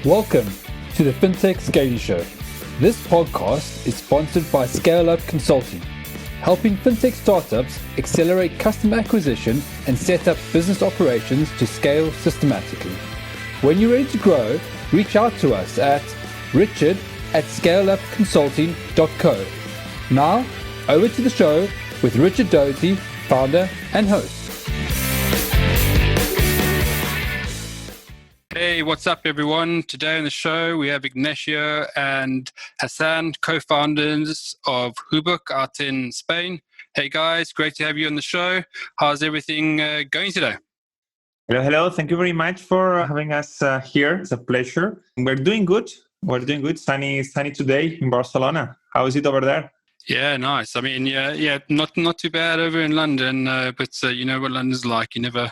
Welcome to the Fintech Scaling Show. This podcast is sponsored by Scale Up Consulting, helping fintech startups accelerate customer acquisition and set up business operations to scale systematically. When you're ready to grow, reach out to us at richard@scaleupconsulting.co. Now, over to the show with Richard Doty, founder and host. Hey, what's up, everyone? Today on the show, we have Ignacio and Hasan, co-founders of HUBUC out in Spain. Hey, guys, great to have you on the show. How's everything going today? Hello. Thank you very much for having us here. It's a pleasure. We're doing good. Sunny today in Barcelona. How is it over there? Yeah, nice. I mean, yeah, not too bad over in London, but you know what London's like. You never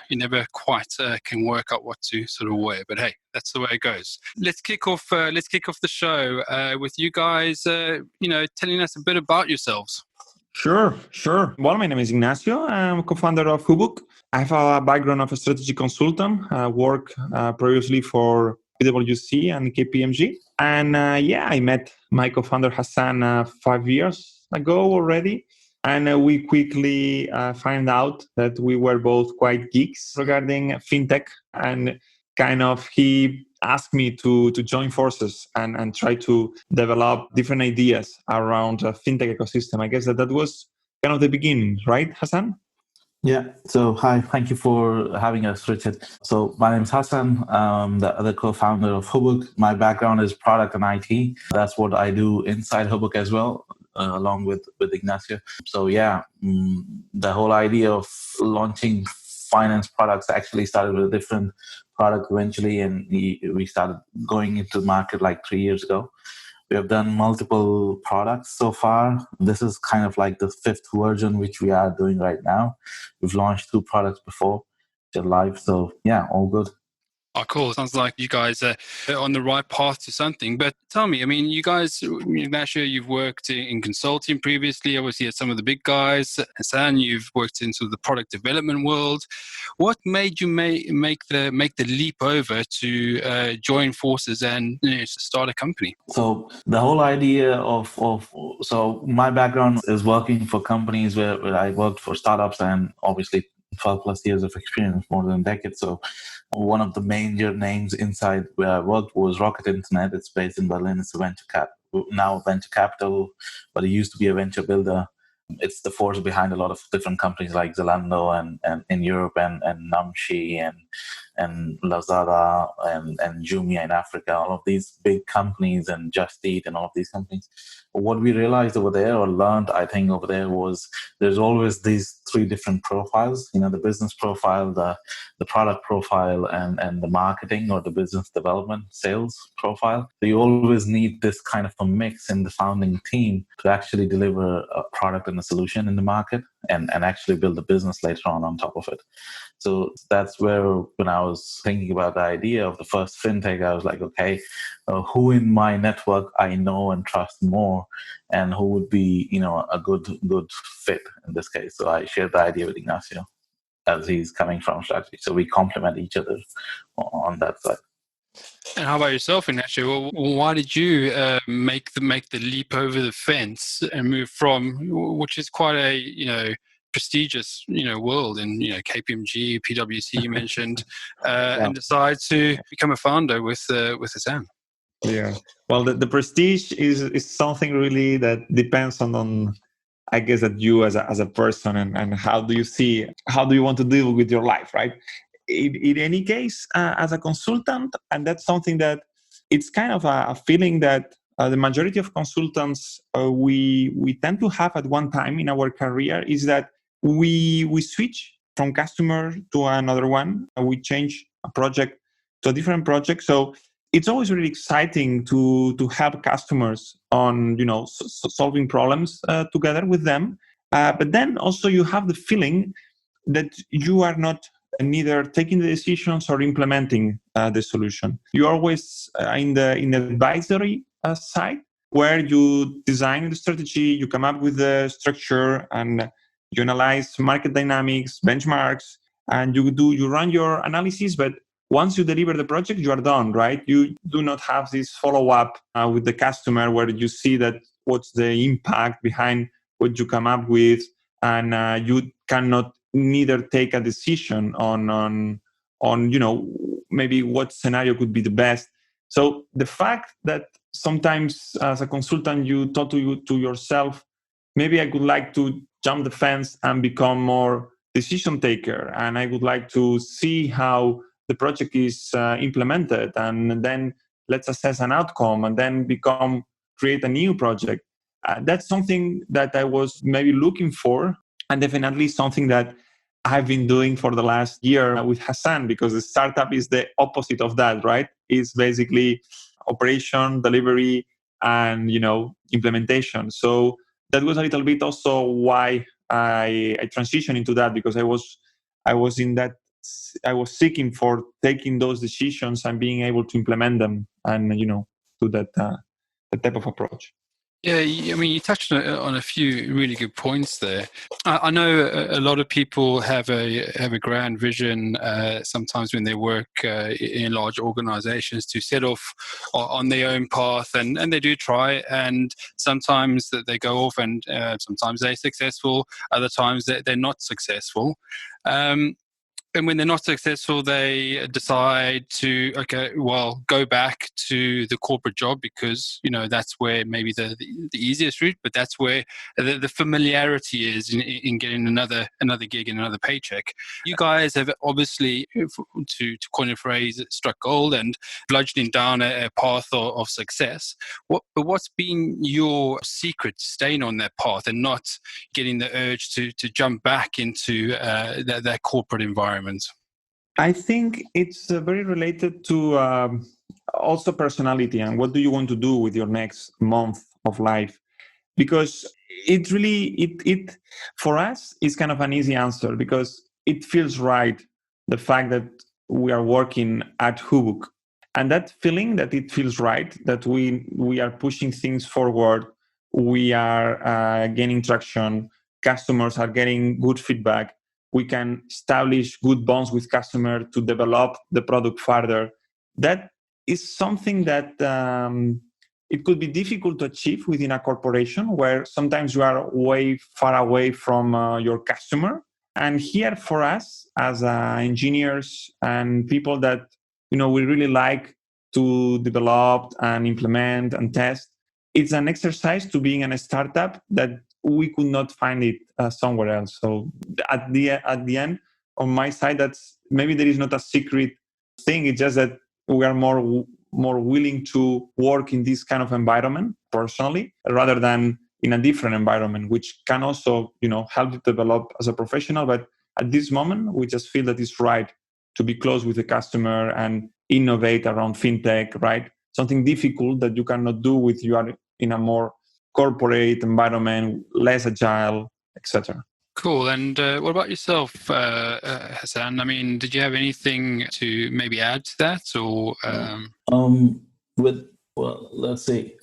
quite can work out what to sort of wear. But hey, that's the way it goes. Let's kick off the show with you guys. Telling us a bit about yourselves. Sure. Well, my name is Ignacio. I'm co-founder of HUBUC. I have a background of a strategy consultant. I worked previously for PwC and KPMG. And I met my co-founder Hasan 5 years ago already. And we quickly find out that we were both quite geeks regarding fintech. And kind of he asked me to join forces and try to develop different ideas around a fintech ecosystem. I guess that was kind of the beginning, right, Hasan? Yeah. So, hi. Thank you for having us, Richard. So, my name is Hasan. I'm the other co-founder of HUBUC. My background is product and IT. That's what I do inside HUBUC as well, along with Ignacio. So, the whole idea of launching finance products actually started with a different product eventually, and we started going into the market like 3 years ago. We have done multiple products so far. This is kind of like the 5th version, which we are doing right now. We've launched 2 products before, they're live. So yeah, all good. Oh, cool. Sounds like you guys are on the right path to something. But tell me, I mean, you guys, Ignacio, you've worked in consulting previously, obviously at some of the big guys. Hasan, you've worked in sort of the product development world. What made you make the leap over to join forces and start a company? So the whole idea so my background is working for companies where I worked for startups and obviously 12 plus years of experience, more than a decade. So one of the major names inside where I worked was Rocket Internet. It's based in Berlin. It's now a venture capital, but it used to be a venture builder. It's the force behind a lot of different companies like Zalando and in Europe and Namshi and Lazada and Jumia in Africa, all of these big companies, and Just Eat and all of these companies. What we realized over there, or learned, I think, over there, was there's always these 3 different profiles, the business profile, the product profile, and the marketing or the business development sales profile. So you always need this kind of a mix in the founding team to actually deliver a product and a solution in the market and actually build a business later on top of it. So that's where, when I was thinking about the idea of the first fintech, I was like, okay, who in my network I know and trust more, and who would be, a good fit in this case. So I shared the idea with Ignacio, as he's coming from strategy. So we complement each other on that side. And how about yourself, Ignacio? Why did you make the leap over the fence and move from, which is quite a prestigious world in KPMG, PwC you mentioned, and decide to become a founder with Hasan? Yeah. Well, the prestige is something really that depends on I guess that you as a person and how do you want to deal with your life, right? In any case, as a consultant, and that's something that it's kind of a feeling that the majority of consultants we tend to have at one time in our career, is that we switch from customer to another one. We change a project to a different project. So it's always really exciting to help customers on solving problems together with them. But then also you have the feeling that you are not neither taking the decisions or implementing the solution. You're always in the advisory side, where you design the strategy, you come up with the structure, and you analyze market dynamics, benchmarks, and you run your analysis. But once you deliver the project, you are done, right? You do not have this follow-up with the customer where you see that what's the impact behind what you come up with, and you cannot neither take a decision on maybe what scenario could be the best. So the fact that sometimes as a consultant you thought to yourself, maybe I would like to jump the fence and become more decision taker, and I would like to see how the project is implemented, and then let's assess an outcome and then create a new project. That's something that I was maybe looking for, and definitely something that I've been doing for the last year with Hasan, because the startup is the opposite of that, right? It's basically operation, delivery, and implementation. So that was a little bit also why I transitioned into that, because I was in that, I was seeking for taking those decisions and being able to implement them, and do that type of approach. Yeah, I mean, you touched on a few really good points there. I know a lot of people have a grand vision sometimes when they work in large organizations to set off on their own path, and they do try, and sometimes they go off, and sometimes they're successful, other times they're not successful. And when they're not successful, they decide to, go back to the corporate job, because, that's where maybe the easiest route, but that's where the familiarity is in getting another gig and another paycheck. You guys have obviously, to coin a phrase, struck gold and bludgeoning down a path of success. But what's been your secret to staying on that path and not getting the urge to jump back into that corporate environment? I think it's very related to also personality and what do you want to do with your next month of life, because it really for us is kind of an easy answer, because it feels right, the fact that we are working at HUBUC, and that feeling that it feels right, that we are pushing things forward, we are gaining traction, customers are getting good feedback, we can establish good bonds with customers to develop the product further. That is something that it could be difficult to achieve within a corporation, where sometimes you are way far away from your customer. And here for us as engineers and people that we really like to develop and implement and test, it's an exercise to being in a startup that we could not find it somewhere else. So at the end, on my side, that's maybe there is not a secret thing. It's just that we are more willing to work in this kind of environment personally, rather than in a different environment, which can also help you develop as a professional. But at this moment, we just feel that it's right to be close with the customer and innovate around fintech, right? Something difficult that you cannot do with you are in a more corporate environment, less agile, etc. Cool. And what about yourself, Hasan? I mean, did you have anything to maybe add to that, or? Let's say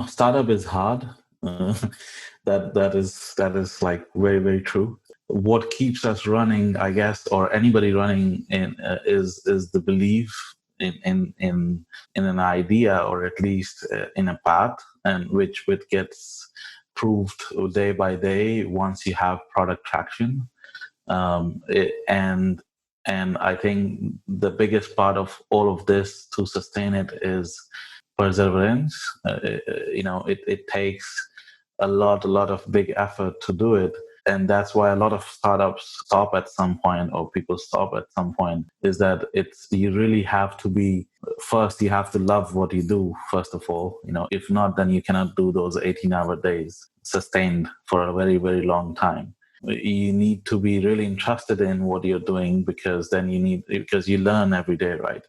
startup is hard. That is like very, very true. What keeps us running, I guess, or anybody running in is the belief in an idea, or at least in a path, and which gets proved day by day once you have product traction. And I think the biggest part of all of this to sustain it is perseverance. It takes a lot of big effort to do it. And that's why a lot of startups stop at some point, or people stop at some point, is that you really have to you have to love what you do, first of all. If not, then you cannot do those 18-hour days sustained for a very, very long time. You need to be really interested in what you're doing, because you learn every day, right?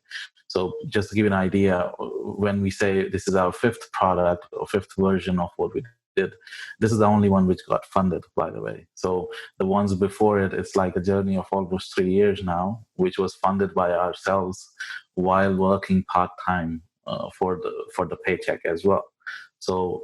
So just to give you an idea, when we say this is our fifth product or fifth version of what we did, this is the only one which got funded, by the way. So the ones before it's like a journey of almost 3 years now, which was funded by ourselves while working part-time for the paycheck as well. So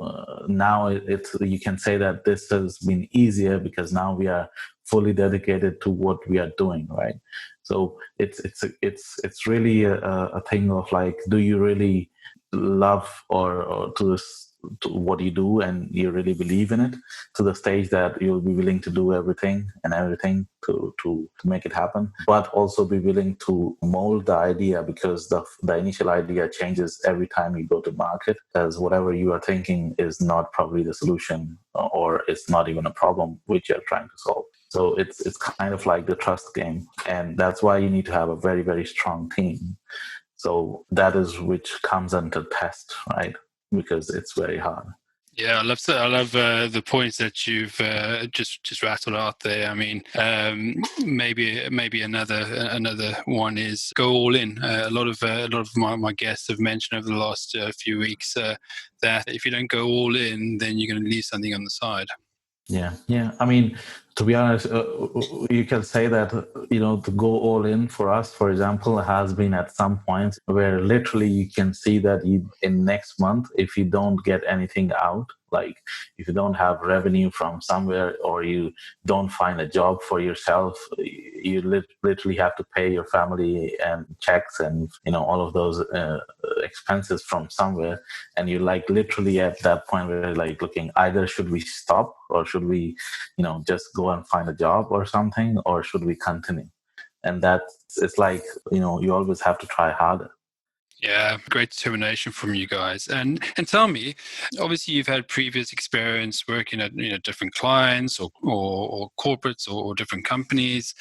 now you can say that this has been easier, because now we are fully dedicated to what we are doing, right? So it's really a thing of like, do you really love or to what you do, and you really believe in it to the stage that you'll be willing to do everything to make it happen, but also be willing to mold the idea, because the initial idea changes every time you go to market, as whatever you are thinking is not probably the solution, or it's not even a problem which you're trying to solve. So it's kind of like the trust game, and that's why you need to have a very, very strong team. So that is which comes under test, right? Because it's very hard. Yeah, I love the points that you've just rattled out there. I mean, maybe another one is go all in. A lot of my guests have mentioned over the last few weeks that if you don't go all in, then you're going to leave something on the side. Yeah. I mean, to be honest, you can say that, to go all in for us, for example, has been at some point where literally you can see that in next month, if you don't get anything out, like if you don't have revenue from somewhere, or you don't find a job for yourself, you literally have to pay your family and checks and all of those expenses from somewhere, and you're like literally at that point where you're like looking, either should we stop, or should we just go and find a job or something, or should we continue? And it's like you always have to try harder. Yeah, great determination from you guys. And tell me, obviously you've had previous experience working at different clients or corporates or different companies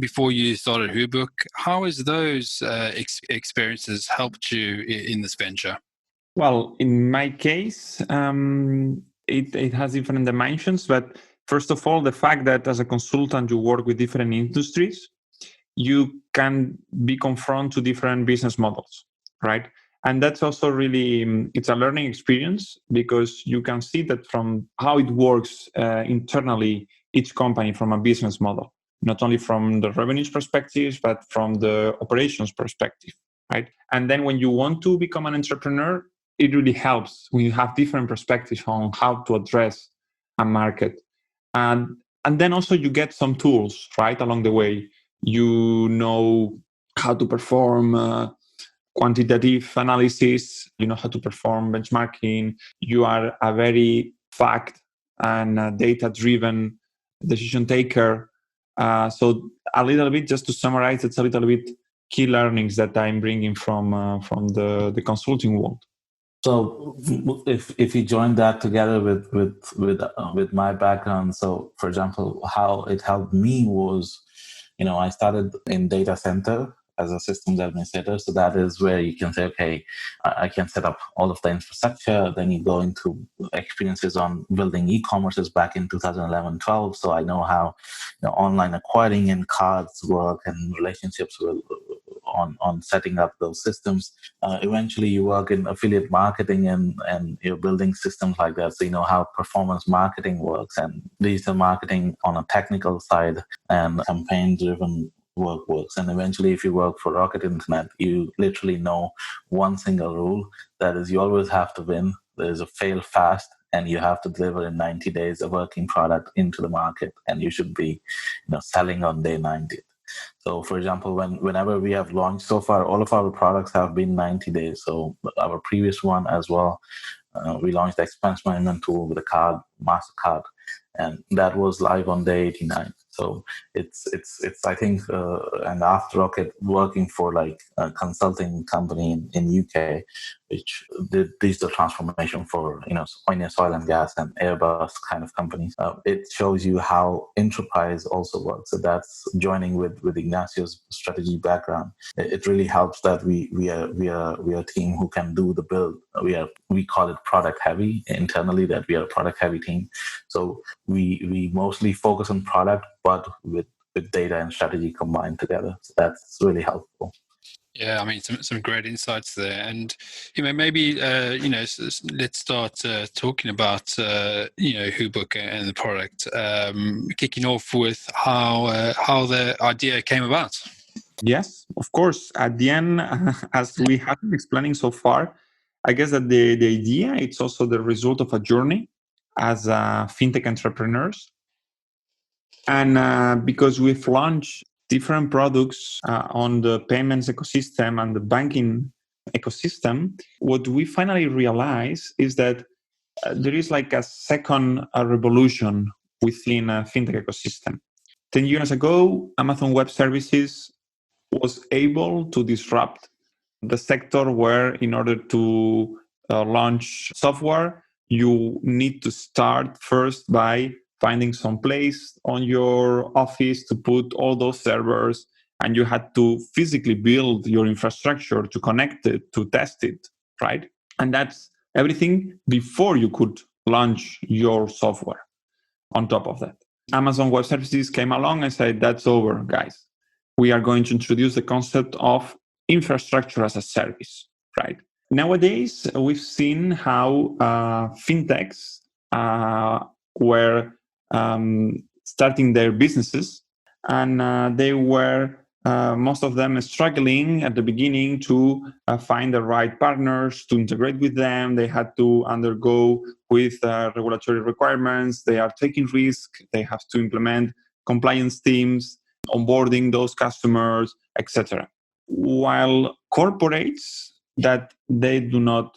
before you started HUBUC. How has those experiences helped you in this venture? Well, in my case, it has different dimensions, but first of all, the fact that as a consultant you work with different industries, you can be confronted to different business models, right? And that's also really, it's a learning experience, because you can see that from how it works internally, each company from a business model, not only from the revenues perspective, but from the operations perspective, right? And then when you want to become an entrepreneur, it really helps when you have different perspectives on how to address a market. And then also you get some tools, right, along the way. You know how to perform quantitative analysis, you know how to perform benchmarking. You are a very fact and data-driven decision taker. So a little bit, just to summarize, it's a little bit key learnings that I'm bringing from the consulting world. So if you join that together with my background, so for example, how it helped me was, I started in data center as a systems administrator. So that is where you can say, okay, I can set up all of the infrastructure. Then you go into experiences on building e-commerces back in 2011-12. So I know how online acquiring and cards work, and relationships with on setting up those systems. Eventually you work in affiliate marketing and you're building systems like that. So you know how performance marketing works and digital marketing on a technical side, and campaign driven work works. And eventually if you work for Rocket Internet, you literally know one single rule, that is you always have to win. There's a fail fast, and you have to deliver in 90 days a working product into the market, and you should be selling on day 90. So, for example, whenever we have launched so far, all of our products have been 90 days. So our previous one as well, we launched the expense management tool with a card, MasterCard, and that was live on day 89. So it's I think, and after Rocket, working for like a consulting company in UK, which did digital transformation for oil and gas and Airbus kind of companies. It shows you how enterprise also works. So that's joining with Ignacio's strategy background. It really helps that we are a team who can do the build. We call it product heavy internally, that we are a product heavy team. So we mostly focus on product, but with data and strategy combined together. So that's really helpful. Yeah, I mean, some great insights there, and maybe let's start talking about HUBUC and the product. Kicking off with how the idea came about. Yes, of course. At the end, as we have been explaining so far, I guess that the idea, it's also the result of a journey as fintech entrepreneurs. And because we've launched different products on the payments ecosystem and the banking ecosystem, what we finally realize is that there is like a second revolution within a fintech ecosystem. 10 years ago, Amazon Web Services was able to disrupt the sector where, in order to launch software, you need to start first by finding some place on your office to put all those servers, and you had to physically build your infrastructure to connect it, to test it, right? And that's everything before you could launch your software. On top of that, Amazon Web Services came along and said, that's over, guys. We are going to introduce the concept of infrastructure as a service, right? Nowadays, we've seen how fintechs were starting their businesses, and they were most of them struggling at the beginning to find the right partners to integrate with them. They had to undergo with regulatory requirements. They are taking risk. They have to implement compliance teams, onboarding those customers, etc. While corporates that they do not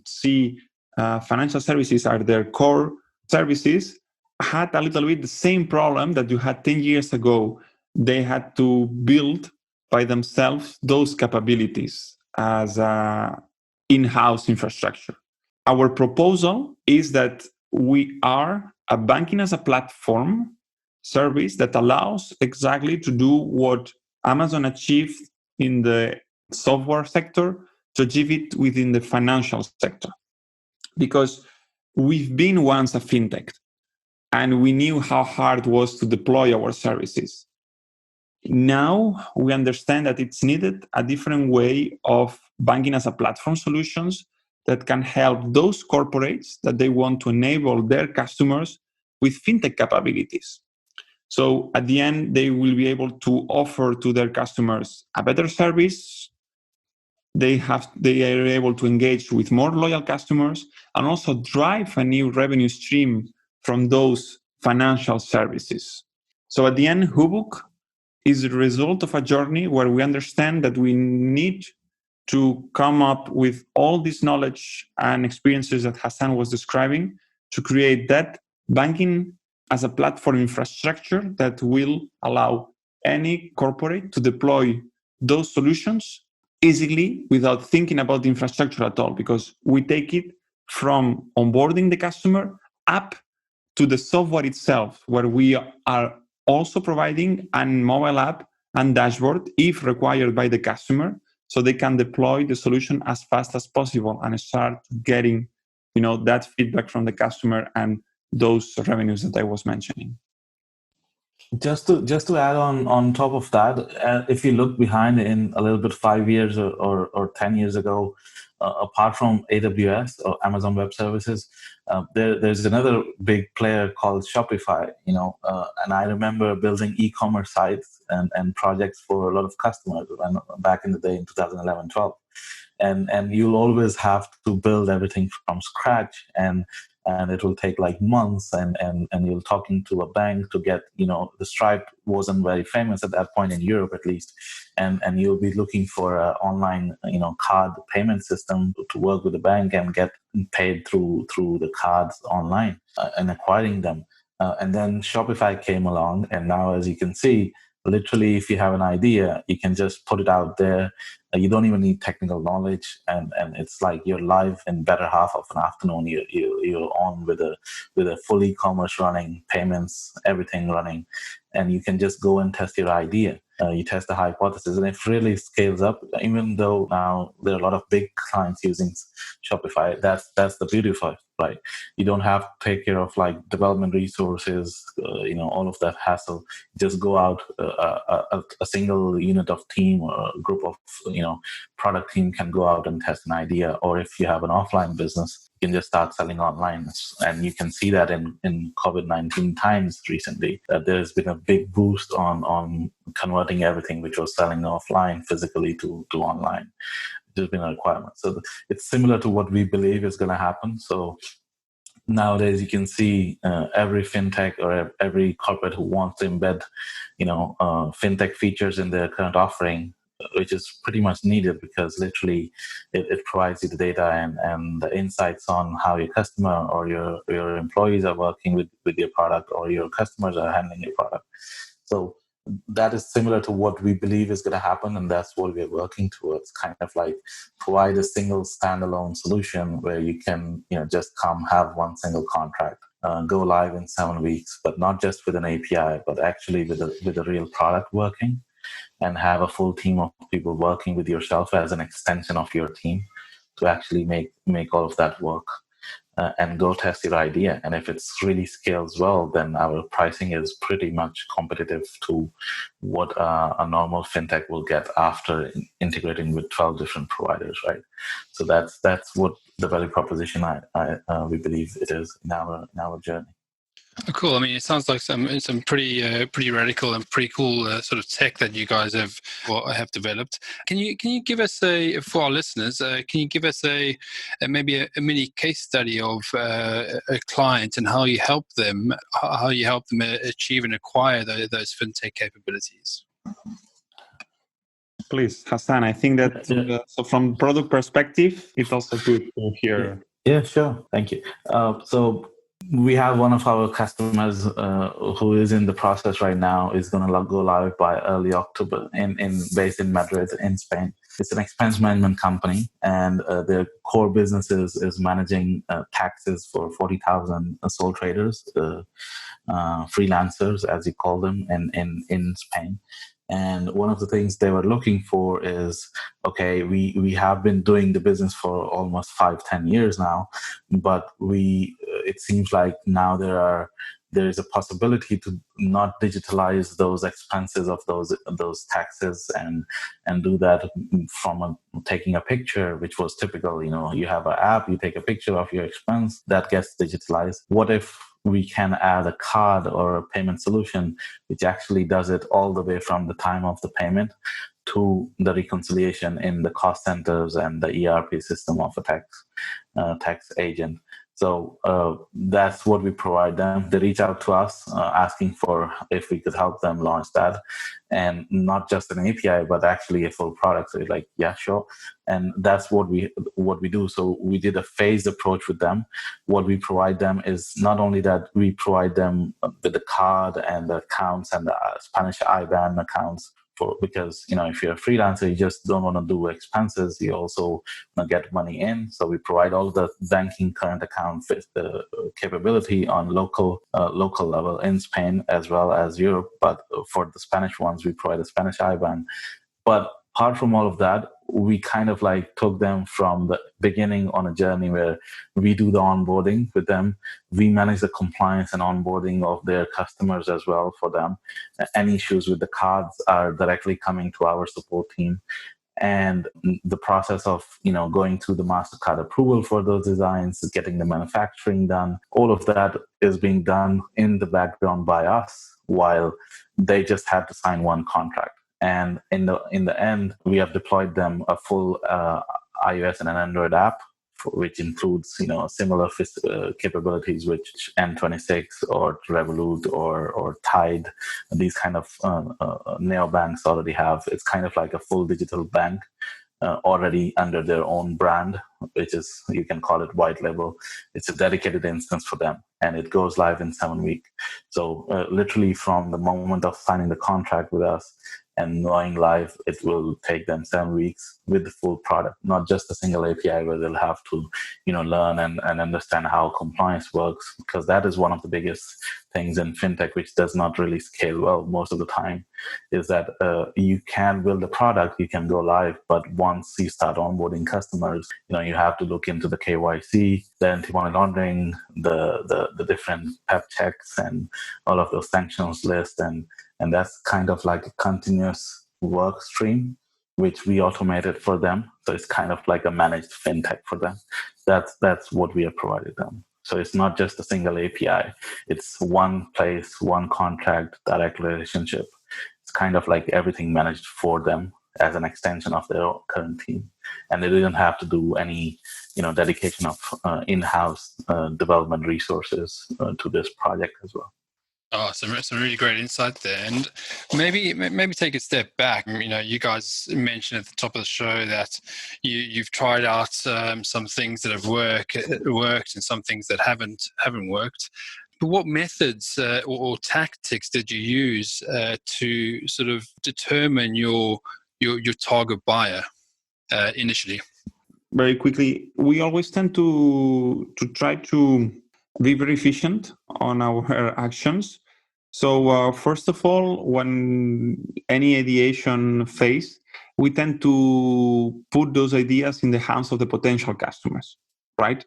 see financial services are their core services had a little bit the same problem that you had 10 years ago. They had to build by themselves those capabilities as in-house infrastructure. Our proposal is that we are a banking as a platform service that allows exactly to do what Amazon achieved in the software sector, to achieve it within the financial sector. Because we've been once a fintech, and we knew how hard it was to deploy our services. Now we understand that it's needed a different way of banking as a platform solutions that can help those corporates that they want to enable their customers with fintech capabilities. So at the end, they will be able to offer to their customers a better service. They are able to engage with more loyal customers and also drive a new revenue stream from those financial services. So at the end, HUBUC is the result of a journey where we understand that we need to come up with all this knowledge and experiences that Hasan was describing to create that banking as a platform infrastructure that will allow any corporate to deploy those solutions easily without thinking about the infrastructure at all, because we take it from onboarding the customer up to the software itself, where we are also providing a mobile app and dashboard if required by the customer, so they can deploy the solution as fast as possible and start getting, that feedback from the customer and those revenues that I was mentioning. Just to add on top of that, if you look behind in a little bit 5 years or 10 years ago, apart from AWS or Amazon Web Services, there's another big player called Shopify. And I remember building e-commerce sites and projects for a lot of customers back in the day in 2011-12. And you'll always have to build everything from scratch, and it will take like months, and you're talking to a bank to get, the Stripe wasn't very famous at that point in Europe, at least. And you'll be looking for an online, card payment system to work with the bank and get paid through the cards online and acquiring them. And then Shopify came along, and now, as you can see, literally, if you have an idea, you can just put it out there. You don't even need technical knowledge, and it's like you're live in better half of an afternoon. You're on with a full e-commerce running, payments, everything running, and you can just go and test your idea. You test the hypothesis, and it really scales up. Even though now there are a lot of big clients using Shopify, that's the beauty of it, right? You don't have to take care of like development resources, all of that hassle. Just go out, a single unit of team or a group of product team can go out and test an idea. Or if you have an offline business, you can just start selling online. And you can see that in COVID-19 times recently, that there's been a big boost on converting everything which was selling offline physically to online. There's been a requirement. So it's similar to what we believe is going to happen. So nowadays you can see every fintech or every corporate who wants to embed, fintech features in their current offering, which is pretty much needed because literally it provides you the data and the insights on how your customer or your employees are working with your product, or your customers are handling your product. So that is similar to what we believe is going to happen, and that's what we're working towards, kind of like provide a single standalone solution where you can just come have one single contract, go live in 7 weeks, but not just with an API, but actually with a real product working, and have a full team of people working with yourself as an extension of your team to actually make all of that work. And go test your idea. And if it's really scales well, then our pricing is pretty much competitive to what a normal fintech will get after integrating with 12 different providers, right? So that's what the value proposition we believe it is in our journey. Oh, cool. I mean, it sounds like some pretty radical and pretty cool sort of tech that you guys have developed. Can you give us for our listeners? Can you give us maybe a mini case study of a client and how you help them achieve and acquire those fintech capabilities? Please, Hasan. I think that so from product perspective, it's also good to hear. Yeah, sure. Thank you. So we have one of our customers who is in the process right now, is going to go live by early October, based in Madrid, in Spain. It's an expense management company, and their core business is managing taxes for 40,000 sole traders, freelancers, as you call them, in Spain. And one of the things they were looking for is, okay, we have been doing the business for almost 5-10 years now, but it seems like now there is a possibility to not digitalize those expenses of those taxes and do that from taking a picture, which was typical. You have an app, you take a picture of your expense, that gets digitalized. What if we can add a card or a payment solution which actually does it all the way from the time of the payment to the reconciliation in the cost centers and the ERP system of a tax agent? So that's what we provide them. They reach out to us asking for if we could help them launch that, and not just an API, but actually a full product. So we're like, yeah, sure. And that's what we do. So we did a phased approach with them. What we provide them is not only that we provide them with the card and the accounts and the Spanish IBAN accounts, because if you're a freelancer, you just don't want to do expenses, you also want to get money in. So we provide all the banking current account with the capability on local level in Spain as well as Europe. But for the Spanish ones, we provide a Spanish IBAN. But apart from all of that, we kind of like took them from the beginning on a journey where we do the onboarding with them. We manage the compliance and onboarding of their customers as well for them. Any issues with the cards are directly coming to our support team. And the process of going through the MasterCard approval for those designs, getting the manufacturing done, all of that is being done in the background by us, while they just had to sign one contract. And in the end, we have deployed them a full iOS and an Android app, which includes similar capabilities which N26 or Revolut or Tide, these kind of neobanks already have. It's kind of like a full digital bank already under their own brand, which is, you can call it white label. It's a dedicated instance for them, and it goes live in 7 weeks. So literally from the moment of signing the contract with us and going live, it will take them 7 weeks with the full product, not just a single API where they'll have to, learn and understand how compliance works, because that is one of the biggest things in fintech, which does not really scale well most of the time, is that you can build a product, you can go live, but once you start onboarding customers, you have to look into the KYC, the anti-money laundering, the different PEP checks, and all of those sanctions lists, and that's kind of like a continuous work stream, which we automated for them. So it's kind of like a managed fintech for them. That's what we have provided them. So it's not just a single API. It's one place, one contract, direct relationship. It's kind of like everything managed for them as an extension of their current team. And they didn't have to do any dedication of in-house development resources to this project as well. Oh, some really great insight there, and maybe take a step back. You guys mentioned at the top of the show that you've tried out some things that have worked, and some things that haven't worked. But what methods or tactics did you use to sort of determine your target buyer initially? Very quickly, we always tend to try to be very efficient on our actions. So first of all, when any ideation phase, we tend to put those ideas in the hands of the potential customers, right?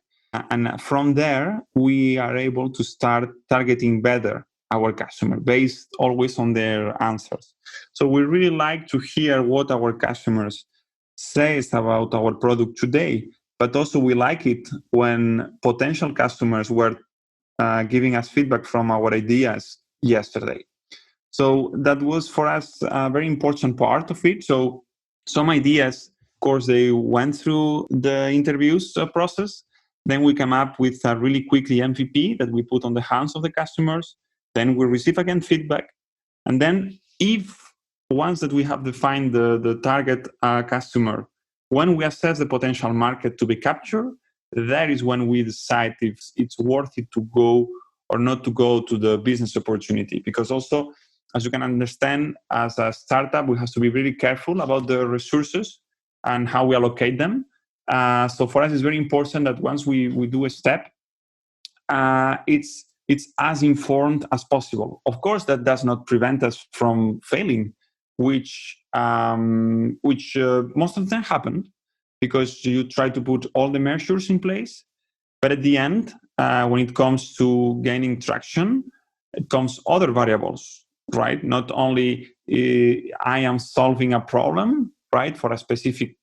And from there, we are able to start targeting better our customer based always on their answers. So we really like to hear what our customers says about our product today, but also we like it when potential customers were giving us feedback from our ideas yesterday. So that was for us a very important part of it. So some ideas, of course, they went through the interviews process. Then we come up with a really quickly MVP that we put on the hands of the customers. Then we receive again feedback. And then if once that we have defined the target customer, when we assess the potential market to be captured, that is when we decide if it's worth it to go or not to go to the business opportunity. Because also, as you can understand, as a startup, we have to be really careful about the resources and how we allocate them. So for us, it's very important that once we do a step, it's as informed as possible. Of course, that does not prevent us from failing, which most of the time happen because you try to put all the measures in place. But at the end, when it comes to gaining traction, it comes other variables, right? Not only I am solving a problem, right, for a specific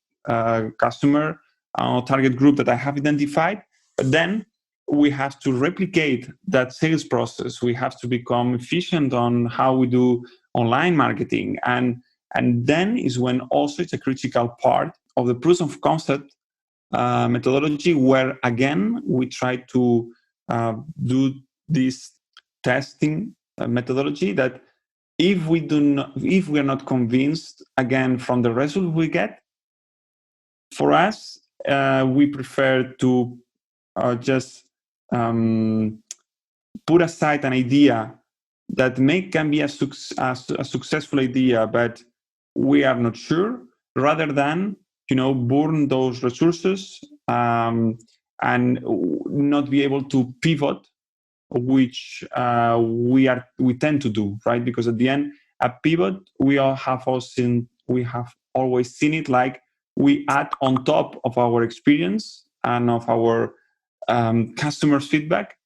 customer or target group that I have identified, but then we have to replicate that sales process. We have to become efficient on how we do online marketing. And then is when also it's a critical part of the proof of concept methodology, where again, we try to do this testing methodology that if we are not convinced again from the result we get, for us, we prefer to just put aside an idea that can be a successful idea, but we are not sure, rather than burn those resources and not be able to pivot, which we tend to do, right? Because at the end, a pivot we have always seen it like we add on top of our experience and of our customers' feedback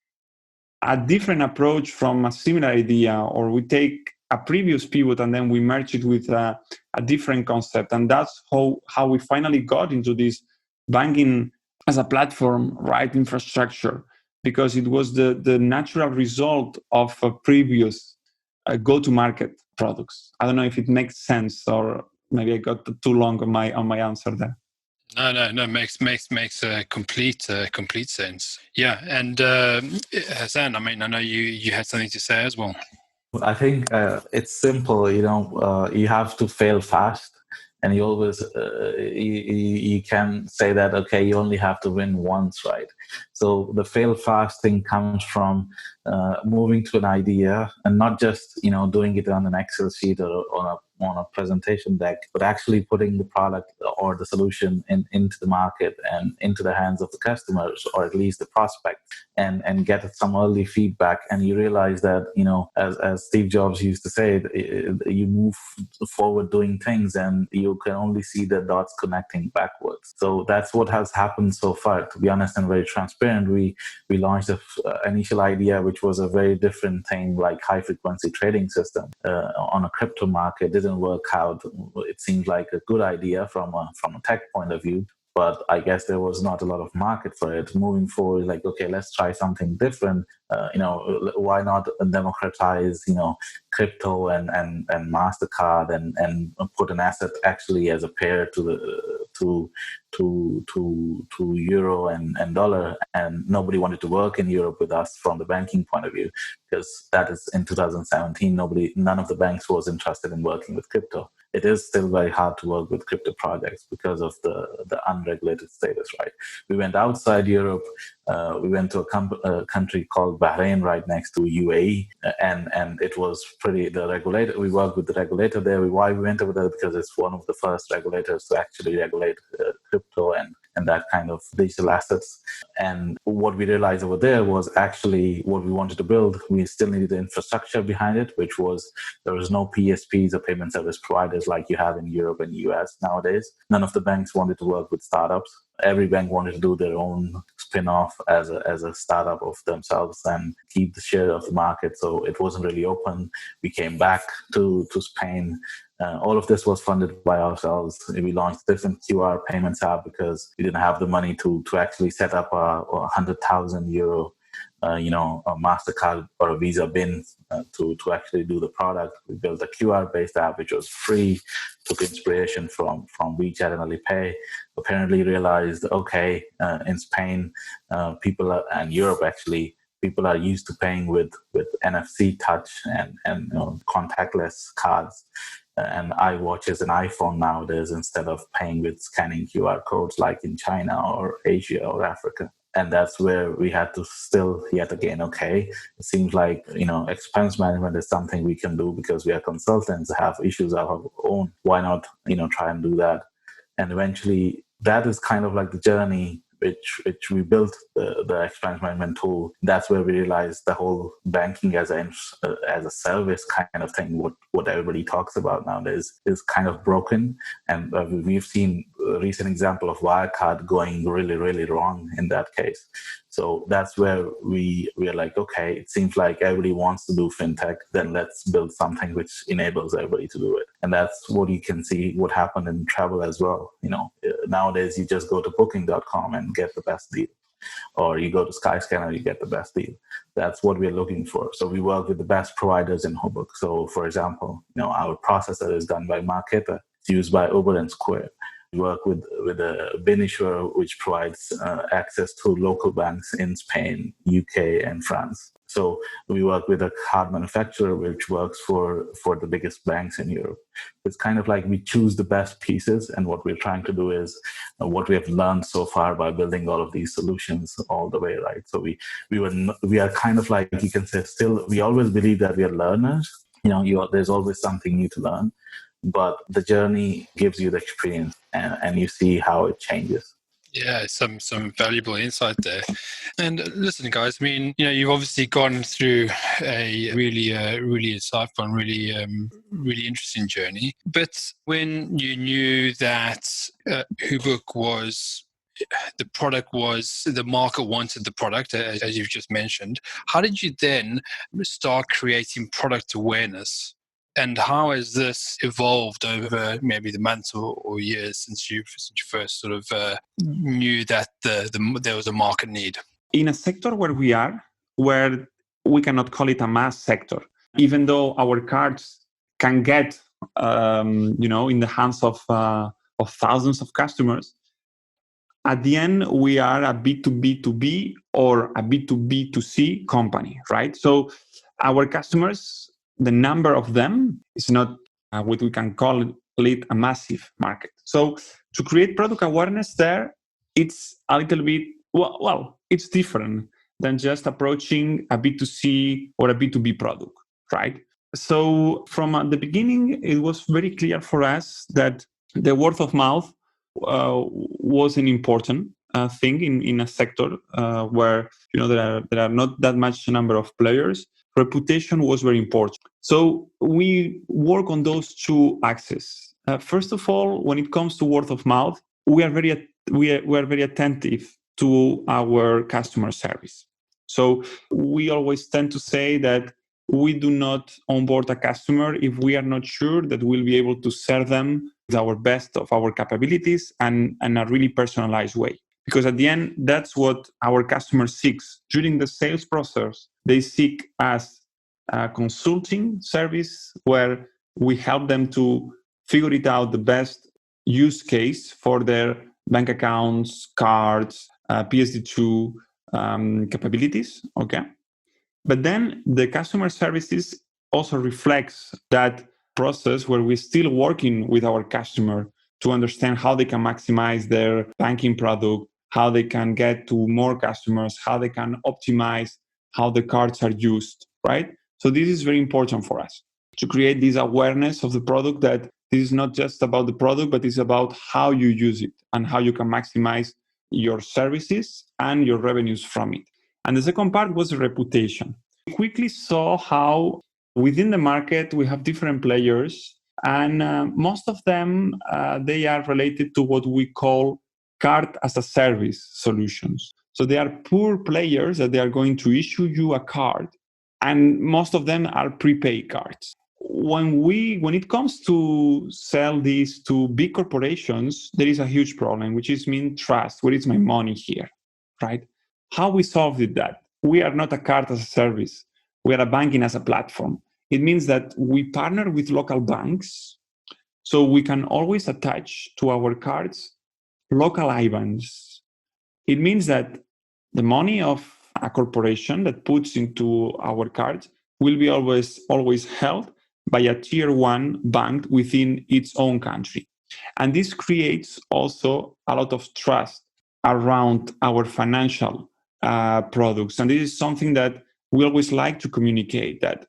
a different approach from a similar idea, or we take a previous pivot and then we merge it with a different concept. And that's how we finally got into this banking as a platform, right, infrastructure, because it was the natural result of a previous go-to-market products. I don't know if it makes sense, or maybe I got too long on my answer there. No, makes complete sense. Yeah, and Hasan, I mean, I know you had something to say as well. I think it's simple. You have to fail fast, and you always you can say that okay, you only have to win once, right? So the fail fast thing comes from moving to an idea and not just doing it on an Excel sheet or on a presentation deck, but actually putting the product or the solution into the market and into the hands of the customers, or at least the prospect, and get some early feedback. And you realize that, as Steve Jobs used to say, you move forward doing things and you can only see the dots connecting backwards. So that's what has happened so far. To be honest and very transparent, we launched an initial idea, which was a very different thing, like high frequency trading system on a crypto market. Didn't work out. It seemed like a good idea from a tech point of view. but I guess there was not a lot of market for it. Moving forward, like, okay, let's try something different. Why not democratize, crypto and MasterCard and put an asset actually as a pair to the to euro and dollar, and nobody wanted to work in Europe with us from the banking point of view, because that is in 2017. None of the banks was interested in working with crypto. It is still very hard to work with crypto projects because of the unregulated status, right? We went outside Europe. We went to a country called Bahrain, right next to UAE, and it was the regulator. We worked with the regulator there. Why we went over there? Because it's one of the first regulators to actually regulate crypto and that kind of digital assets. And what we realized over there was actually what we wanted to build. We still needed the infrastructure behind it, which was there was no PSPs or payment service providers like you have in Europe and US nowadays. None of the banks wanted to work with startups. Every bank wanted to do their own spin-off as a startup of themselves and keep the share of the market. So it wasn't really open. We came back to Spain. All of this was funded by ourselves. We launched different QR payments app because we didn't have the money to actually set up a 100,000 euro a MasterCard or a Visa bin to actually do the product. We built a QR-based app, which was free, took inspiration from WeChat and Alipay. Apparently realized, okay, in Spain, and Europe actually, people are used to paying with NFC touch and contactless cards and iWatches and iPhone nowadays, instead of paying with scanning QR codes like in China or Asia or Africa. And that's where we had to still, yet again, okay, it seems like, expense management is something we can do because we are consultants, have issues of our own. Why not, try and do that? And eventually that is kind of like the journey which we built the expense management tool. That's where we realized the whole banking as a service kind of thing, what everybody talks about nowadays, is kind of broken. And we've seen a recent example of Wirecard going really, really wrong in that case. So that's where we are like, okay, it seems like everybody wants to do fintech, then let's build something which enables everybody to do it. And that's what you can see what happened in travel as well. Nowadays you just go to booking.com and get the best deal, or you go to Skyscanner, you get the best deal. That's what we're looking for. So we work with the best providers in HUBUC. So for example, our processor is done by Marqeta. It's used by Uber and Square. We work with a bin issuer which provides access to local banks in Spain, UK, and France. So we work with a card manufacturer which works for the biggest banks in Europe. It's kind of like we choose the best pieces, and what we're trying to do is what we have learned so far by building all of these solutions all the way, right? So we are kind of like, you can say, still, we always believe that we are learners. There's always something new to learn, but the journey gives you the experience and you see how it changes. Yeah, some valuable insight there. And listen, guys, I mean, you've obviously gone through a really insightful and really interesting journey. But when you knew that HUBUC was, the product was, the market wanted the product, as you've just mentioned, how did you then start creating product awareness? And how has this evolved over maybe the months or years since you first sort of knew that there was a market need? In a sector where we cannot call it a mass sector, even though our cards can get, in the hands of thousands of customers, at the end, we are a B2B2B or a B2B2C company, right? So our customers, the number of them is not what we can call it a massive market. So to create product awareness there, it's a little bit, it's different than just approaching a B2C or a B2B product, right? So from the beginning, it was very clear for us that the word of mouth was an important thing in a sector where there are not that much number of players. Reputation was very important. So we work on those two axes. First of all, when it comes to word of mouth, we are very attentive to our customer service. So we always tend to say that we do not onboard a customer if we are not sure that we'll be able to serve them with our best of our capabilities and in a really personalized way. Because at the end, that's what our customer seeks. During the sales process, they seek us a consulting service where we help them to figure it out the best use case for their bank accounts, cards, PSD2 capabilities. Okay. But then the customer services also reflects that process where we're still working with our customer to understand how they can maximize their banking product, how they can get to more customers, how they can optimize how the cards are used, right? So this is very important for us to create this awareness of the product, that this is not just about the product, but it's about how you use it and how you can maximize your services and your revenues from it. And the second part was reputation. We quickly saw how within the market we have different players, and most of them, they are related to what we call card as a service solutions. So they are poor players that they are going to issue you a card, and most of them are prepaid cards. When it comes to sell these to big corporations, there is a huge problem, which is trust. Where is my money here, right? How we solved that? We are not a card as a service. We are a banking as a platform. It means that we partner with local banks, so we can always attach to our cards local IBANs. It means that the money of a corporation that puts into our cards will be always held by a tier 1 bank within its own country. And this creates also a lot of trust around our financial products. And this is something that we always like to communicate, that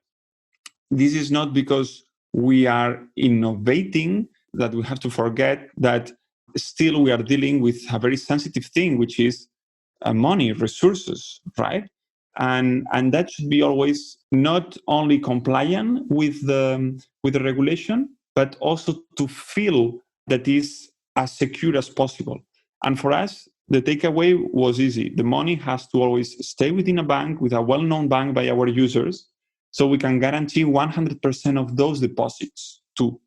this is not because we are innovating that we have to forget that still we are dealing with a very sensitive thing, which is money, resources, right? And that should be always not only compliant with the regulation, but also to feel that is as secure as possible. And for us, the takeaway was easy. The money has to always stay within a bank, with a well-known bank by our users, so we can guarantee 100% of those deposits too,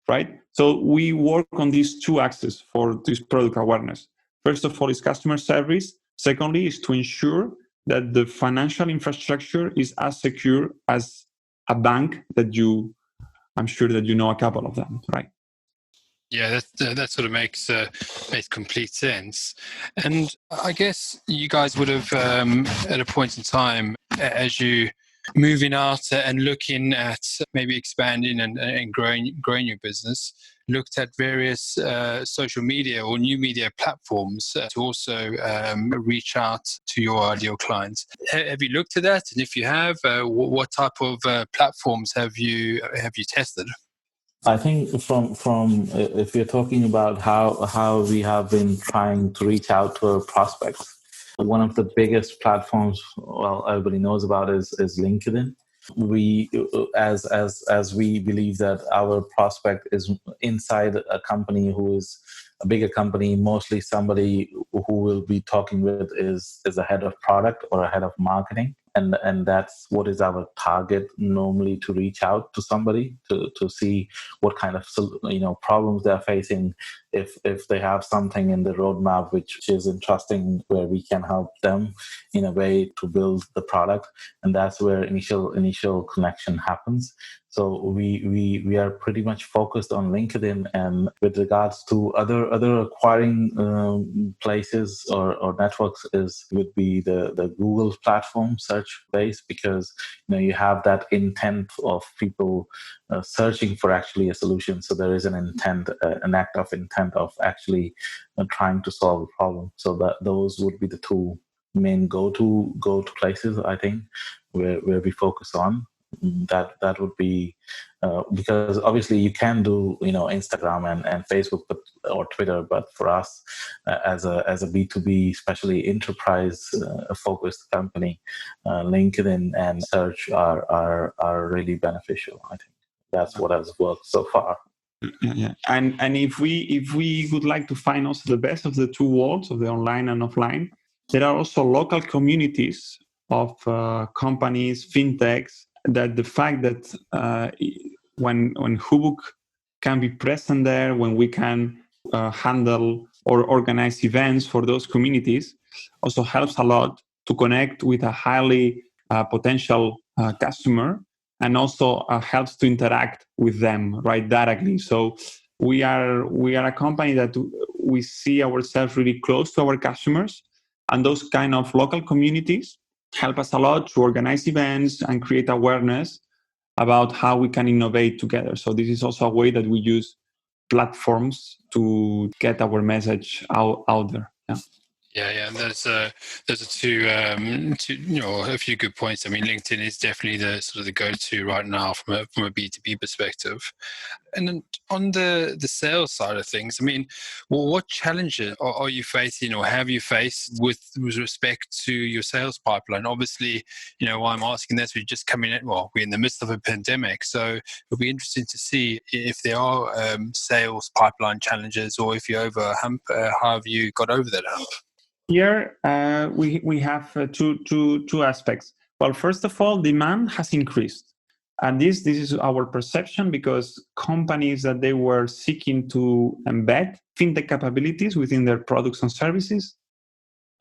right? So we work on these two axes for this product awareness. First of all, is customer service. Secondly, is to ensure that the financial infrastructure is as secure as a bank I'm sure that you know a couple of them, right? Yeah, that sort of makes complete sense. And I guess you guys would have, at a point in time, as you moving out and looking at maybe expanding and growing your business, looked at various social media or new media platforms to also reach out to your ideal clients. Have you looked at that? And if you have, what type of platforms have you tested? I think from if you're talking about how we have been trying to reach out to our prospects, one of the biggest platforms, well, everybody knows about is LinkedIn. We, as we believe that our prospect is inside a company who is a bigger company, mostly somebody who will be talking with is a head of product or a head of marketing. And that's what is our target normally, to reach out to somebody to see what kind of problems they're facing, if they have something in the roadmap which is interesting, where we can help them in a way to build the product. And that's where initial connection happens. So we are pretty much focused on LinkedIn, and with regards to other acquiring places or networks would be the Google platform search base, because you have that intent of people searching for actually a solution. So there is an intent, an act of intent of actually trying to solve a problem. So that those would be the two main go to places, I think, where we focus on. That would be because obviously you can do Instagram and Facebook or Twitter, but for us as a B2B, especially enterprise focused company, LinkedIn and search are really beneficial. I think that's what has worked so far. Yeah. And if we would like to find also the best of the two worlds, of the online and offline, there are also local communities of companies, fintechs, that the fact that when HUBUC can be present there, when we can handle or organize events for those communities, also helps a lot to connect with a highly potential customer, and also helps to interact with them right directly. So we are a company that we see ourselves really close to our customers, and those kind of local communities help us a lot to organize events and create awareness about how we can innovate together. So this is also a way that we use platforms to get our message out there. Yeah, and those are two, a few good points. I mean, LinkedIn is definitely the sort of the go-to right now from a B2B perspective. And then on the sales side of things, I mean, what challenges are you facing or have you faced with respect to your sales pipeline? Obviously, why I'm asking this, we're just coming in, we're in the midst of a pandemic, so it'll be interesting to see if there are sales pipeline challenges, or if you're over a hump, how have you got over that hump? Here, we have two aspects. Well, first of all, demand has increased. And this is our perception, because companies that they were seeking to embed fintech capabilities within their products and services,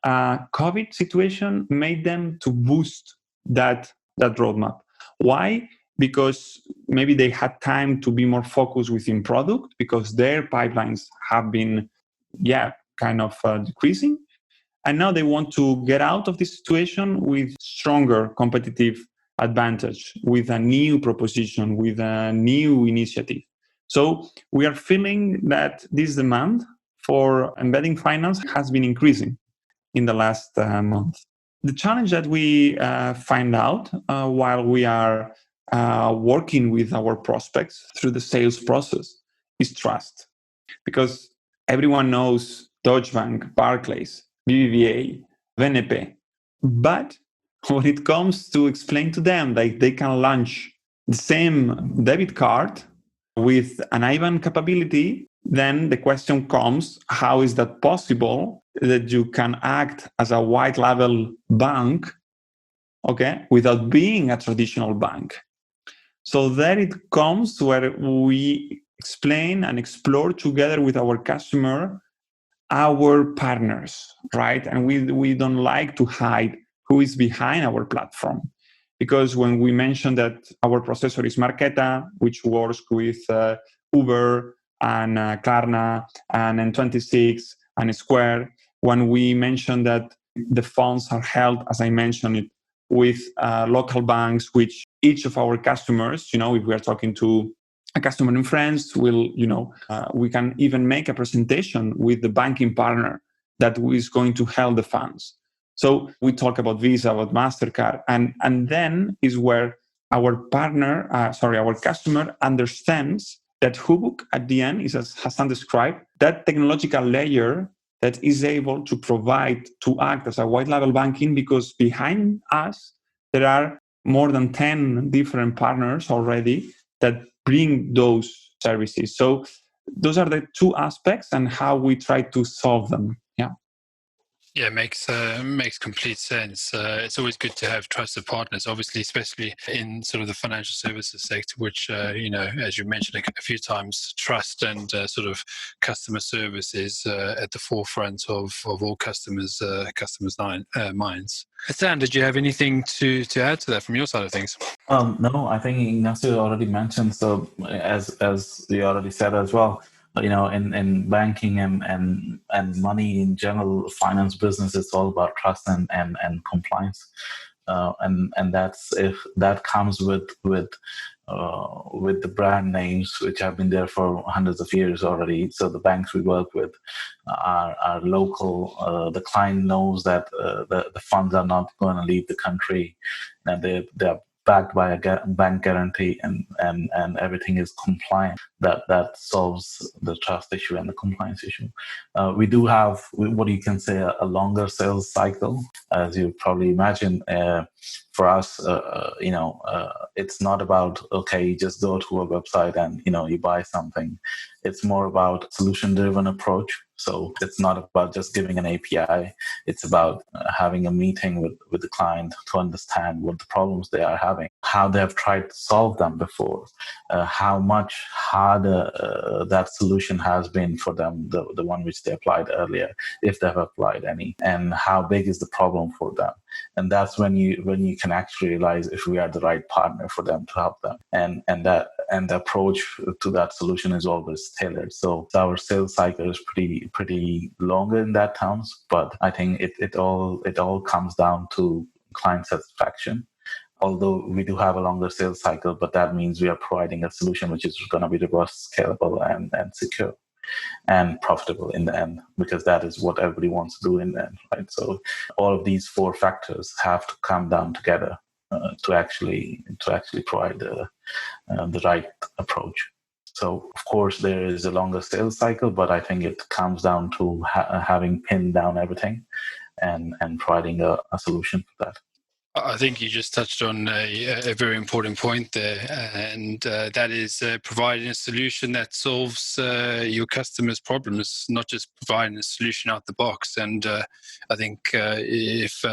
COVID situation made them to boost that roadmap. Why? Because maybe they had time to be more focused within product, because their pipelines have been, kind of decreasing. And now they want to get out of this situation with stronger competitive advantage, with a new proposition, with a new initiative. So we are feeling that this demand for embedding finance has been increasing in the last month. The challenge that we find out while we are working with our prospects through the sales process is trust. Because everyone knows Deutsche Bank, Barclays, BBVA, VNP. But when it comes to explain to them that they can launch the same debit card with an IBAN capability, then the question comes, how is that possible that you can act as a white label bank, without being a traditional bank? So there it comes where we explain and explore together with our customer our partners, right? And we don't like to hide who is behind our platform. Because when we mention that our processor is Marqeta, which works with Uber and Klarna and N26 and Square, when we mention that the funds are held, as I mentioned it, with local banks, which each of our customers, if we are talking to a customer in France, we can even make a presentation with the banking partner that is going to hold the funds. So we talk about Visa, about MasterCard, and then is where our customer understands that HUBUC at the end is, as Hasan described, that technological layer that is able to provide, to act as a white label banking, because behind us, there are more than 10 different partners already that bring those services. So those are the two aspects and how we try to solve them. Yeah, makes complete sense. It's always good to have trusted partners, obviously, especially in sort of the financial services sector, which, as you mentioned a few times, trust and sort of customer service is at the forefront of all customers' minds. Hasan, did you have anything to add to that from your side of things? No, I think Ignacio already mentioned. So as you already said as well, in banking and money in general, finance business, it's all about trust and compliance, and that comes with the brand names which have been there for hundreds of years already. So the banks we work with are local. The client knows that the funds are not going to leave the country, and they're backed by a bank guarantee, and everything is compliant. That solves the trust issue and the compliance issue. We do have what you can say a longer sales cycle, as you probably imagine. For us, it's not about you just go to a website and you buy something. It's more about solution-driven approach. So it's not about just giving an API. It's about having a meeting with the client to understand what the problems they are having, how they have tried to solve them before, how much harder that solution has been for them, the one which they applied earlier, if they've applied any, and how big is the problem for them. And that's when you can actually realize if we are the right partner for them to help them. And the approach to that solution is always tailored. So our sales cycle is pretty longer in that terms, but I think it all comes down to client satisfaction. Although we do have a longer sales cycle, but that means we are providing a solution which is going to be robust, scalable, and secure and profitable in the end, because that is what everybody wants to do in the end, right? So all of these four factors have to come down together to actually provide the right approach. So of course there is a longer sales cycle, but I think it comes down to having pinned down everything and providing a solution for that. I think you just touched on a very important point there, and that is providing a solution that solves your customers' problems, not just providing a solution out the box. And I think if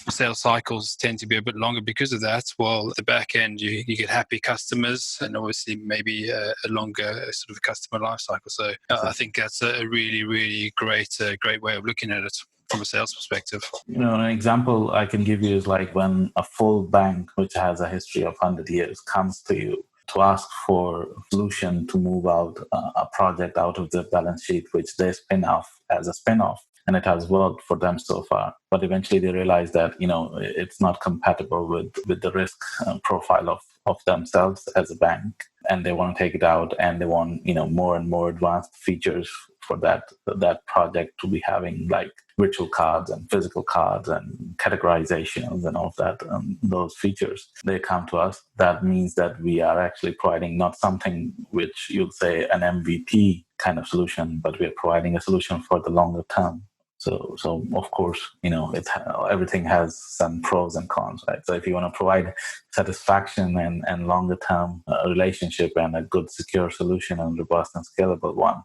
sales cycles tend to be a bit longer because of that, well, at the back end you get happy customers, and obviously maybe a longer sort of customer life cycle. So I think that's a really, really great way of looking at it from a sales perspective. An example I can give you is like when a full bank, which has a history of 100 years, comes to you to ask for a solution to move out a project out of the balance sheet, which they spin off as a spin-off. And it has worked for them so far. But eventually they realize that, it's not compatible with the risk profile of themselves as a bank. And they want to take it out, and they want, more and more advanced features for that project to be having, like virtual cards and physical cards and categorizations and all of that, those features. They come to us. That means that we are actually providing not something which you'll say an MVP kind of solution, but we are providing a solution for the longer term. So of course, everything has some pros and cons, right? So if you want to provide satisfaction and longer term relationship and a good secure solution and robust and scalable one,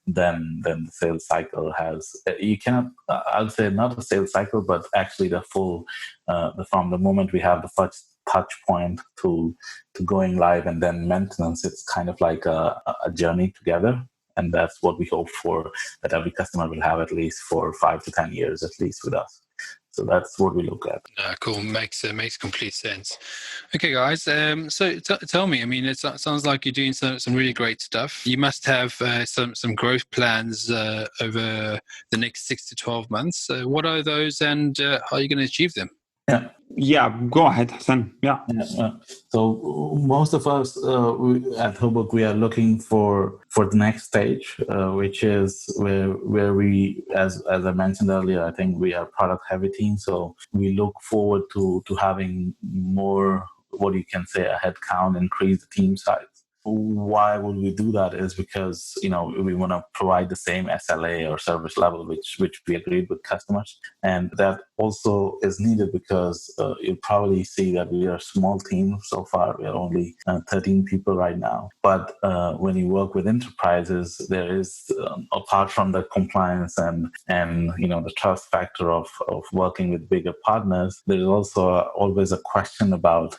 then the sales cycle has, you cannot, I'll say not a sales cycle, but actually the full, from the moment we have the first touch point to going live and then maintenance, it's kind of like a journey together. And that's what we hope for, that every customer will have at least for 5 to 10 years at least with us. So that's what we look at. Cool. Makes complete sense. Okay, guys. So tell me, I mean, it sounds like you're doing some really great stuff. You must have some growth plans over the next 6 to 12 months. What are those, and how are you going to achieve them? Yeah, go ahead, Hasan. Yeah. So most of us at HUBUC, we are looking for the next stage, which is where we, as I mentioned earlier, I think we are product heavy team. So we look forward to having more, what you can say, a headcount, increase the team size. Why would we do that is because, we want to provide the same SLA or service level, which we agreed with customers. And that also is needed because you'll probably see that we are a small team so far. We are only 13 people right now. But when you work with enterprises, there is, apart from the compliance and the trust factor of working with bigger partners, there is also always a question about,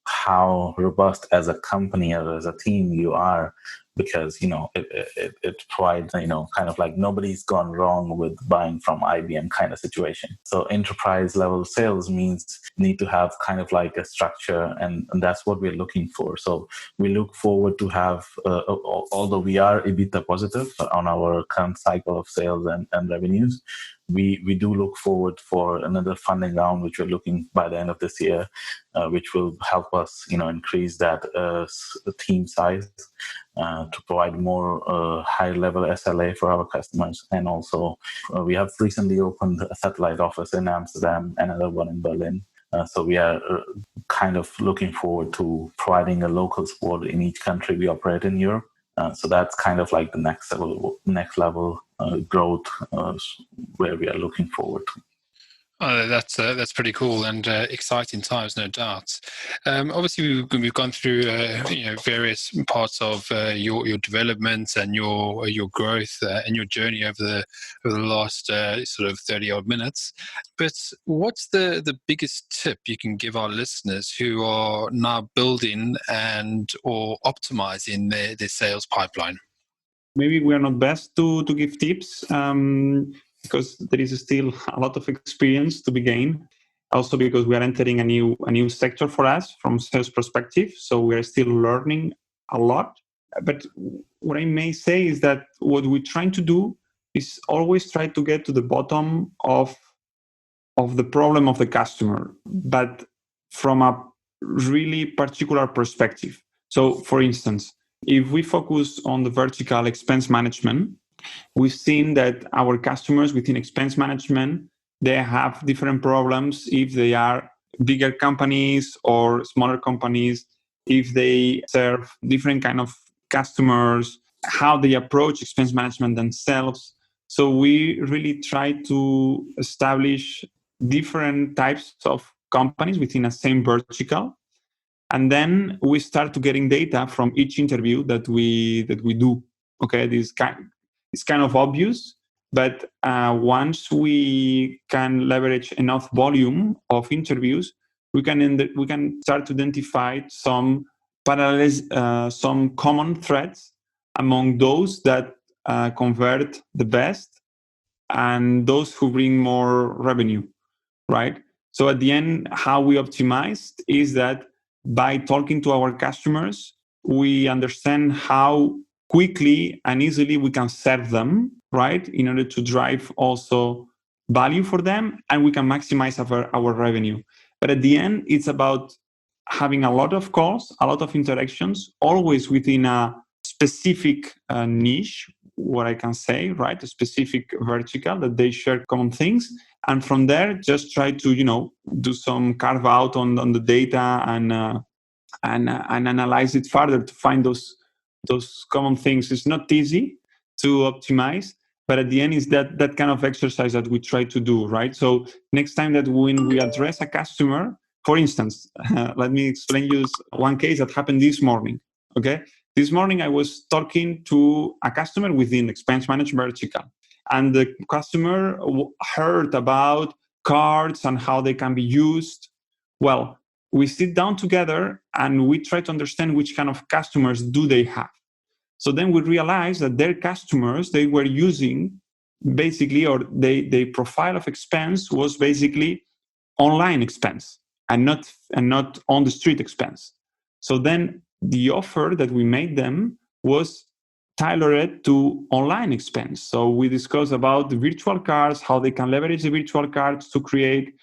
how robust as a company or as a team you are, because it provides kind of like nobody's gone wrong with buying from IBM kind of situation. So enterprise level sales means need to have kind of like a structure, and that's what we're looking for. So we look forward to have, although we are EBITDA positive on our current cycle of sales and revenues, we do look forward for another funding round, which we're looking by the end of this year, which will help us, increase that team size to provide more high-level SLA for our customers. And also, we have recently opened a satellite office in Amsterdam, another one in Berlin. So we are kind of looking forward to providing a local support in each country we operate in Europe. So that's kind of like the next level growth where we are looking forward to. Oh, that's pretty cool and exciting times, no doubt. Obviously, we've gone through various parts of your development and your growth and your journey over the last sort of 30 odd minutes. But what's the biggest tip you can give our listeners who are now building and or optimizing their sales pipeline? Maybe we are not best to give tips because there is still a lot of experience to be gained. Also because we are entering a new sector for us from sales perspective, so we are still learning a lot. But what I may say is that what we're trying to do is always try to get to the bottom of the problem of the customer, but from a really particular perspective. So, for instance, if we focus on the vertical expense management, we've seen that our customers within expense management, they have different problems if they are bigger companies or smaller companies, if they serve different kind of customers, how they approach expense management themselves. So we really try to establish different types of companies within a same vertical, and then we start to getting data from each interview that we do. Okay, it's kind of obvious, but once we can leverage enough volume of interviews, we can start to identify some parallels, some common threads among those that convert the best and those who bring more revenue, right? So at the end, how we optimized is that by talking to our customers, we understand how quickly and easily we can serve them, right? In order to drive also value for them, and we can maximize our revenue. But at the end, it's about having a lot of calls, a lot of interactions, always within a specific niche, what I can say, right? A specific vertical that they share common things. And from there, just try to, do some carve out on the data and analyze it further to find those common things. It's not easy to optimize, but at the end, is that kind of exercise that we try to do, right? So next time that when we address a customer, for instance, let me explain you one case that happened this morning. Okay, this morning I was talking to a customer within expense management vertical, and the customer heard about cards and how they can be used. Well, we sit down together and we try to understand which kind of customers do they have. So then we realized that their customers, they were using basically, or their profile of expense was basically online expense and not on the street expense. So then the offer that we made them was tailored to online expense. So we discussed about the virtual cards, how they can leverage the virtual cards to create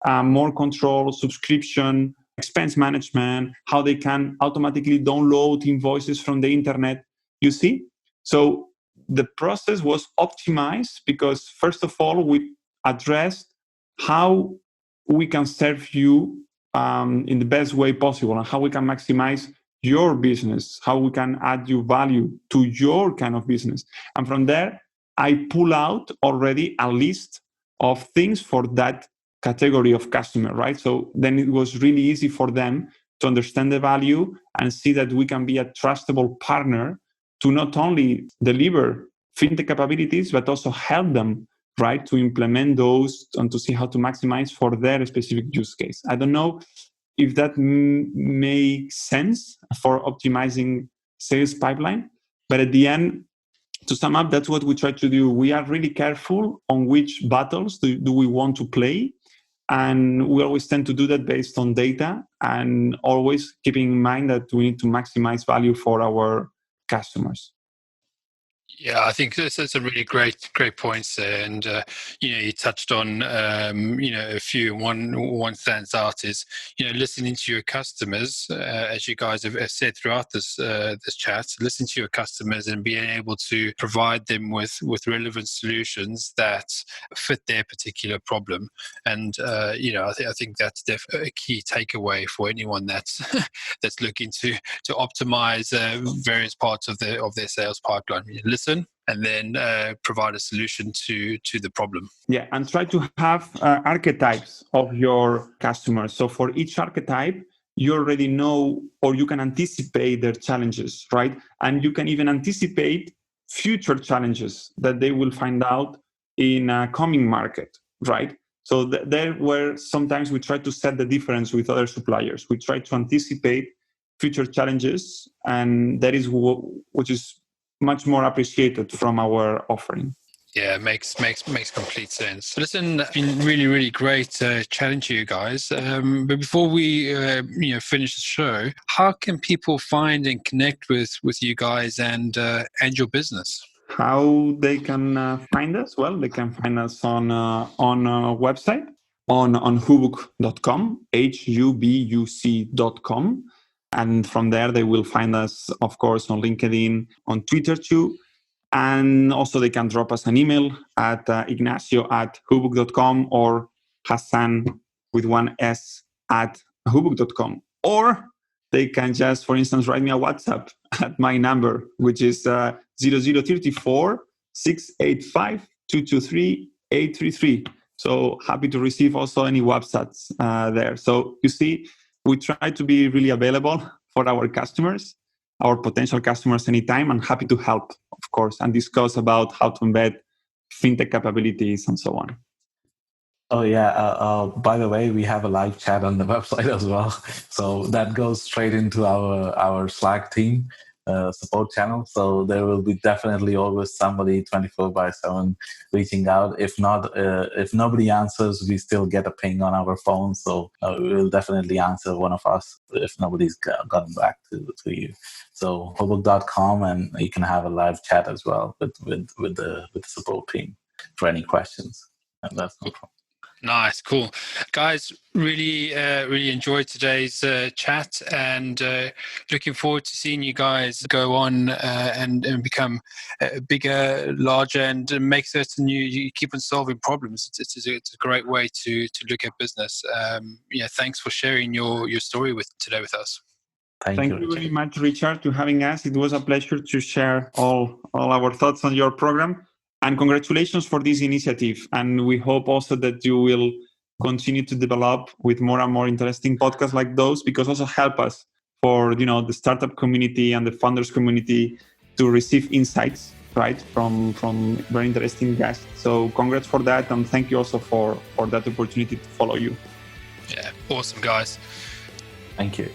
more control, subscription, expense management, how they can automatically download invoices from the internet. You see? So the process was optimized because, first of all, we addressed how we can serve you in the best way possible and how we can maximize your business, how we can add you value to your kind of business. And from there, I pull out already a list of things for that category of customer, right? So then it was really easy for them to understand the value and see that we can be a trustable partner to not only deliver fintech capabilities, but also help them, right, to implement those and to see how to maximize for their specific use case. I don't know if that makes sense for optimizing sales pipeline, but at the end, to sum up, that's what we try to do. We are really careful on which battles do we want to play. And we always tend to do that based on data and always keeping in mind that we need to maximize value for our customers. Yeah, I think that's a really great points there, and you touched on a few. One stands out is listening to your customers, as you guys have said throughout this chat. Listen to your customers and being able to provide them with relevant solutions that fit their particular problem. And I think that's a key takeaway for anyone that's looking to optimize various parts of their sales pipeline. Listen listen and then provide a solution to the problem. Yeah, and try to have archetypes of your customers. So for each archetype, you already know, or you can anticipate their challenges, right? And you can even anticipate future challenges that they will find out in a coming market, right? So there where sometimes we try to set the difference with other suppliers. We try to anticipate future challenges, and that is which is much more appreciated from our offering. Yeah, makes complete sense. Listen, it's been really, really great chatting to you guys. But before we finish the show, how can people find and connect with you guys and your business? How they can find us? Well, they can find us on a website on HUBUC.com, HUBUC.com. And from there, they will find us, of course, on LinkedIn, on Twitter too. And also they can drop us an email at Ignacio@hubuc.com or Hasan with one S at hubuc.com. Or they can just, for instance, write me a WhatsApp at my number, which is 0034 685 223 833. So happy to receive also any WhatsApps there. So you see, we try to be really available for our customers, our potential customers anytime, and happy to help, of course, and discuss about how to embed fintech capabilities and so on. Oh yeah. By the way, we have a live chat on the website as well, so that goes straight into our Slack team support channel. So there will be definitely always somebody 24/7 reaching out. If not, if nobody answers, we still get a ping on our phone. So we will definitely answer one of us if nobody's gotten back to you. So hubuc.com, and you can have a live chat as well with the support team for any questions. And that's no problem. Nice, cool. Guys, really enjoyed today's chat, and looking forward to seeing you guys go on and become bigger, larger, and make certain you keep on solving problems. It's a great way to look at business. Thanks for sharing your story today with us. Thank you very much, Richard, to having us. It was a pleasure to share all our thoughts on your program. And congratulations for this initiative. And we hope also that you will continue to develop with more and more interesting podcasts like those, because also help us for the startup community and the founders community to receive insights, right, from very interesting guests. So congrats for that, and thank you also for that opportunity to follow you. Yeah, awesome, guys. Thank you.